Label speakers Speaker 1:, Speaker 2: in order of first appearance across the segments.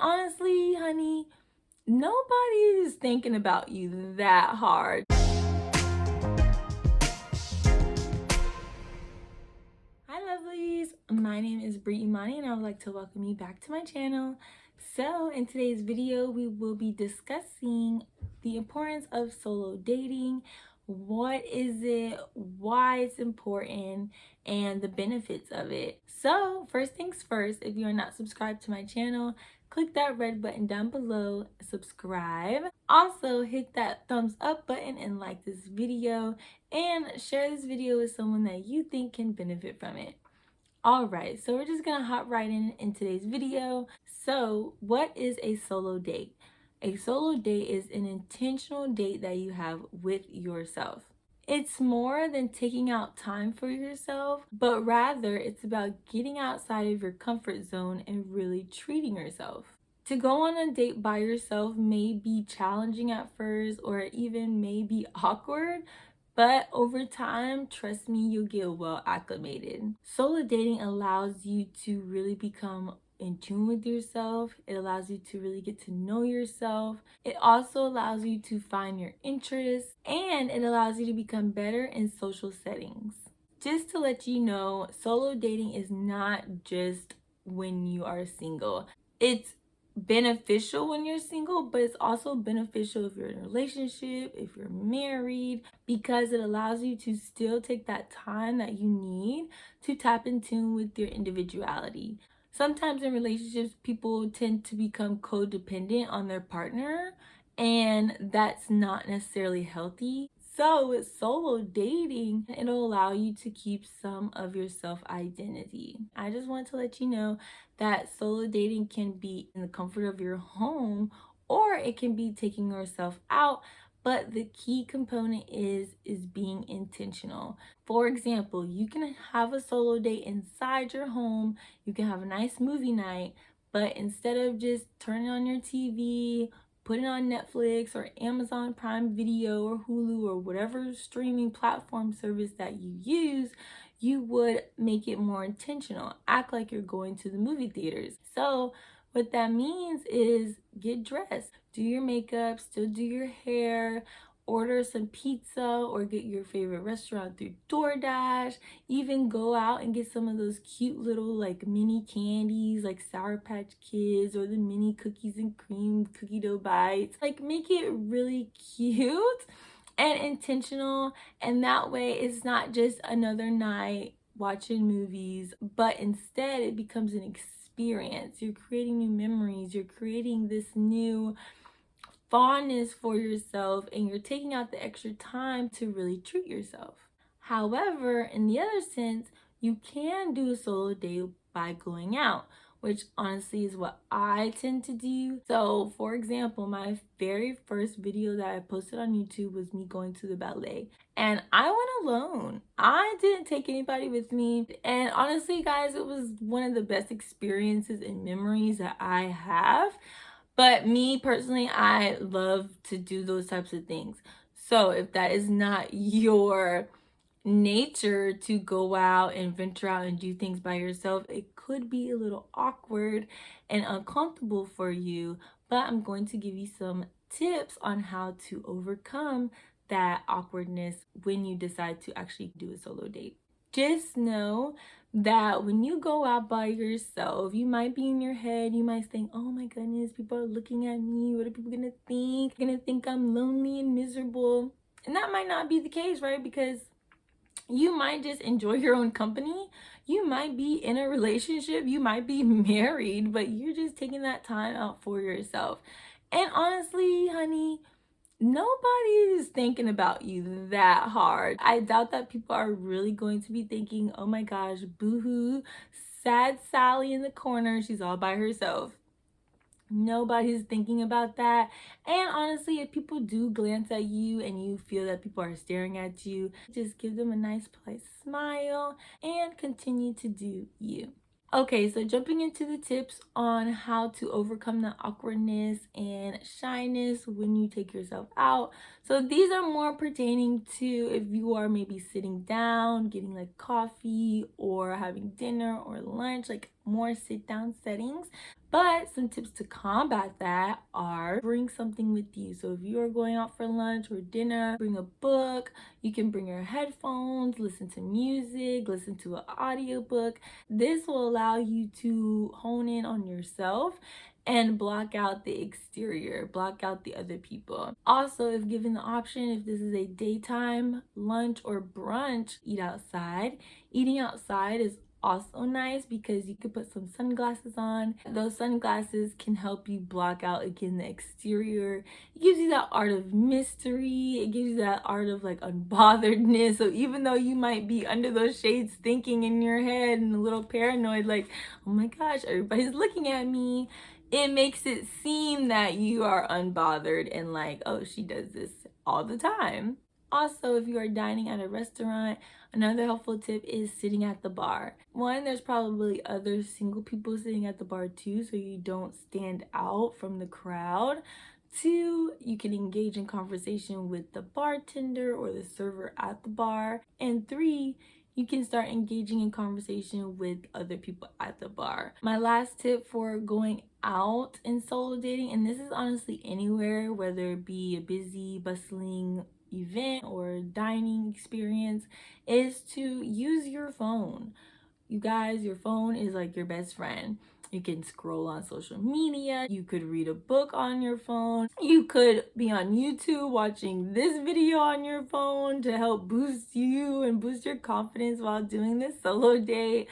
Speaker 1: honestly, honey, nobody is thinking about you that hard. Hi lovelies, my name is Brie Imani and I would like to welcome you back to my channel. So in today's video, we will be discussing the importance of solo dating. What is it, why it's important, and the benefits of it. So first things first, if you are not subscribed to my channel, click that red button down below, subscribe. Also hit that thumbs up button and like this video, and share this video with someone that you think can benefit from it. Alright, so we're just gonna hop right in today's video. So what is a solo date? A solo date is an intentional date that you have with yourself. It's more than taking out time for yourself, but rather it's about getting outside of your comfort zone and really treating yourself. To go on a date by yourself may be challenging at first or even may be awkward, but over time, trust me, you'll get well acclimated. Solo dating allows you to really become in tune with yourself. It allows you to really get to know yourself. It also allows you to find your interests, and it allows you to become better in social settings. Just to let you know, solo dating is not just when you are single. It's beneficial when you're single, but it's also beneficial if you're in a relationship, if you're married, because it allows you to still take that time that you need to tap in tune with your individuality. Sometimes in relationships, people tend to become codependent on their partner, and that's not necessarily healthy. So with solo dating, it'll allow you to keep some of your self-identity. I just want to let you know that solo dating can be in the comfort of your home, or it can be taking yourself out, but the key component is being intentional. For example, you can have a solo date inside your home, you can have a nice movie night, but instead of just turning on your TV, put it on Netflix or Amazon Prime Video or Hulu or whatever streaming platform service that you use, you would make it more intentional. Act like you're going to the movie theaters. So what that means is get dressed, do your makeup, still do your hair, order some pizza or get your favorite restaurant through DoorDash, even go out and get some of those cute little like mini candies like Sour Patch Kids or the mini cookies and cream cookie dough bites. Like make it really cute and intentional, and that way it's not just another night watching movies, but instead it becomes an experience. You're creating new memories, you're creating this new fondness for yourself, and you're taking out the extra time to really treat yourself. However, in the other sense, you can do a solo date by going out, which honestly is what I tend to do. So for example, my very first video that I posted on YouTube was me going to the ballet, and I went alone. I didn't take anybody with me, and honestly guys, it was one of the best experiences and memories that I have. But me personally, I love to do those types of things. So if that is not your nature to go out and venture out and do things by yourself, it could be a little awkward and uncomfortable for you. But I'm going to give you some tips on how to overcome that awkwardness when you decide to actually do a solo date. Just know that when you go out by yourself, you might be in your head, you might think, oh my goodness, people are looking at me, what are people gonna think? They're gonna think I'm lonely and miserable. And that might not be the case, right? Because you might just enjoy your own company. You might be in a relationship, you might be married, but you're just taking that time out for yourself. And honestly, honey, nobody is thinking about you that hard. I doubt that people are really going to be thinking, oh my gosh, boo-hoo, sad Sally in the corner, she's all by herself. Nobody's thinking about that. And honestly, if people do glance at you and you feel that people are staring at you, just give them a nice polite smile and continue to do you. Okay, so jumping into the tips on how to overcome the awkwardness and shyness when you take yourself out. So these are more pertaining to if you are maybe sitting down, getting like coffee or having dinner or lunch, like more sit-down settings. But some tips to combat that are bring something with you. So if you are going out for lunch or dinner, bring a book. You can bring your headphones, listen to music, listen to an audiobook. This will allow you to hone in on yourself and block out the exterior, block out the other people. Also, if given the option, if this is a daytime lunch or brunch, eat outside. Eating outside is also nice because you could put some sunglasses on. Those sunglasses can help you block out again the exterior. It gives you that art of mystery. It gives you that art of like unbotheredness. So even though you might be under those shades thinking in your head and a little paranoid, like, oh my gosh, everybody's looking at me, it makes it seem that you are unbothered and like, oh, she does this all the time. Also, if you are dining at a restaurant, another helpful tip is sitting at the bar. One, there's probably other single people sitting at the bar too, so you don't stand out from the crowd. Two, you can engage in conversation with the bartender or the server at the bar. And three, you can start engaging in conversation with other people at the bar. My last tip for going out and solo dating, and this is honestly anywhere, whether it be a busy, bustling event or dining experience, is to use your phone. You guys, your phone is like your best friend. You can scroll on social media. You could read a book on your phone. You could be on YouTube watching this video on your phone to help boost you and boost your confidence while doing this solo date.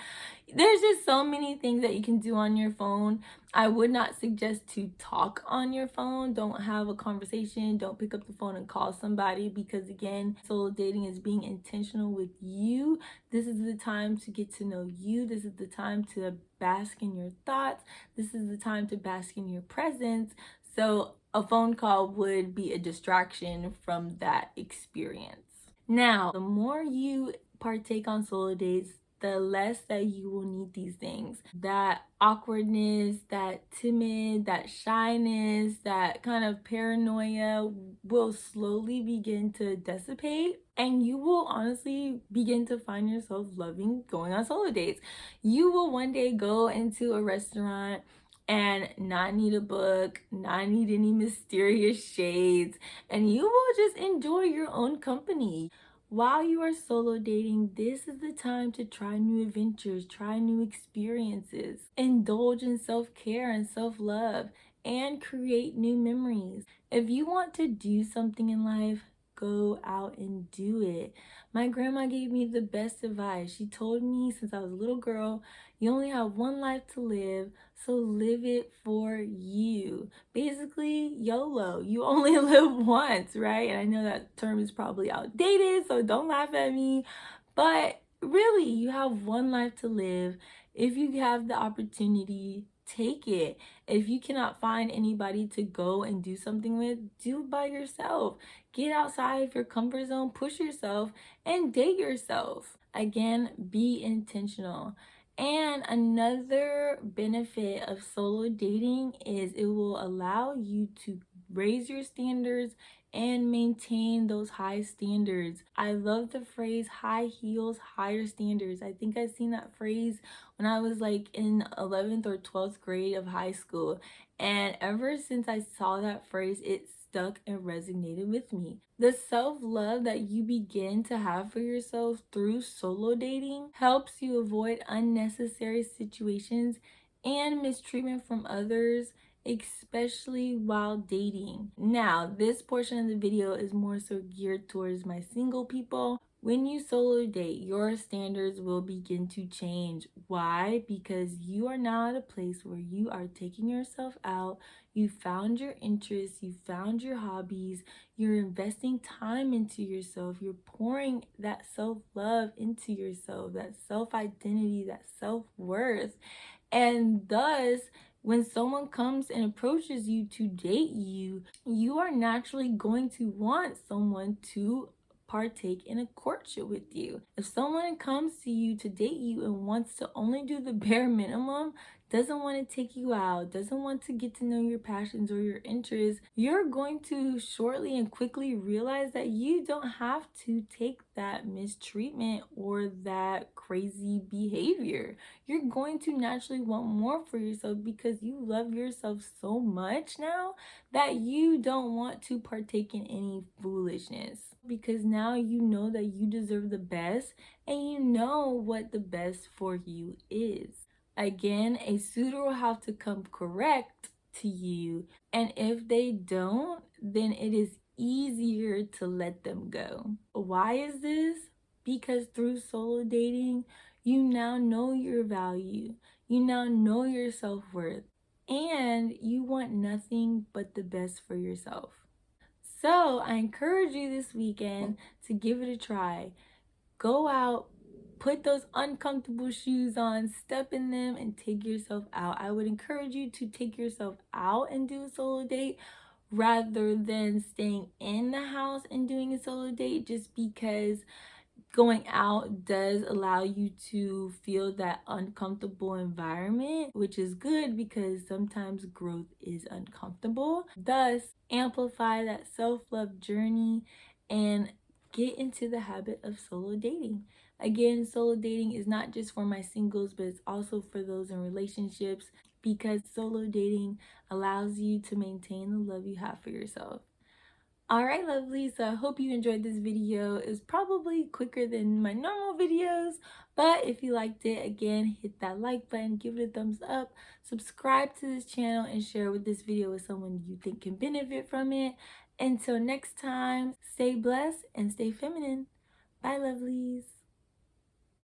Speaker 1: There's just so many things that you can do on your phone. I would not suggest to talk on your phone. Don't have a conversation. Don't pick up the phone and call somebody because, again, solo dating is being intentional with you. This is the time to get to know you. This is the time to bask in your thoughts. This is the time to bask in your presence. So a phone call would be a distraction from that experience. Now, the more you partake on solo dates, the less that you will need these things. That awkwardness, that timid, that shyness, that kind of paranoia will slowly begin to dissipate. And you will honestly begin to find yourself loving going on solo dates. You will one day go into a restaurant and not need a book, not need any mysterious shades, and you will just enjoy your own company. While you are solo dating, this is the time to try new adventures, try new experiences, indulge in self-care and self-love, and create new memories. If you want to do something in life, go out and do it. My grandma gave me the best advice. She told me since I was a little girl, you only have one life to live, so live it for you. Basically, YOLO. You only live once, right? And I know that term is probably outdated, so don't laugh at me. But really, you have one life to live. If you have the opportunity, take it. If you cannot find anybody to go and do something with, do it by yourself. Get outside of your comfort zone, push yourself, and date yourself. Again, be intentional. And another benefit of solo dating is it will allow you to raise your standards and maintain those high standards. I love the phrase high heels, higher standards. I think I've seen that phrase when I was like in 11th or 12th grade of high school. And ever since I saw that phrase, it stuck and resonated with me. The self-love that you begin to have for yourself through solo dating helps you avoid unnecessary situations and mistreatment from others, especially while dating. Now, this portion of the video is more so geared towards my single people. When you solo date, your standards will begin to change. Why? Because you are now at a place where you are taking yourself out. You found your interests, you found your hobbies, you're investing time into yourself, you're pouring that self-love into yourself, that self-identity, that self-worth. And thus, when someone comes and approaches you to date you, you are naturally going to want someone to partake in a courtship with you. If someone comes to you to date you and wants to only do the bare minimum, doesn't want to take you out, doesn't want to get to know your passions or your interests, you're going to shortly and quickly realize that you don't have to take that mistreatment or that crazy behavior. You're going to naturally want more for yourself because you love yourself so much now that you don't want to partake in any foolishness, because now you know that you deserve the best and you know what the best for you is. Again, a suitor will have to come correct to you, and if they don't, then it is easier to let them go. Why is this? Because through solo dating, you now know your value, you now know your self-worth, and you want nothing but the best for yourself. So I encourage you this weekend to give it a try. Go out, put those uncomfortable shoes on, step in them, and take yourself out. I would encourage you to take yourself out and do a solo date rather than staying in the house and doing a solo date, just because going out does allow you to feel that uncomfortable environment, which is good because sometimes growth is uncomfortable. Thus, amplify that self-love journey and get into the habit of solo dating. Again, solo dating is not just for my singles, but it's also for those in relationships, because solo dating allows you to maintain the love you have for yourself. Alright, lovely, so I hope you enjoyed this video. It was probably quicker than my normal videos, but if you liked it, again, hit that like button, give it a thumbs up, subscribe to this channel, and share with this video with someone you think can benefit from it. Until next time, stay blessed and stay feminine. Bye, lovelies.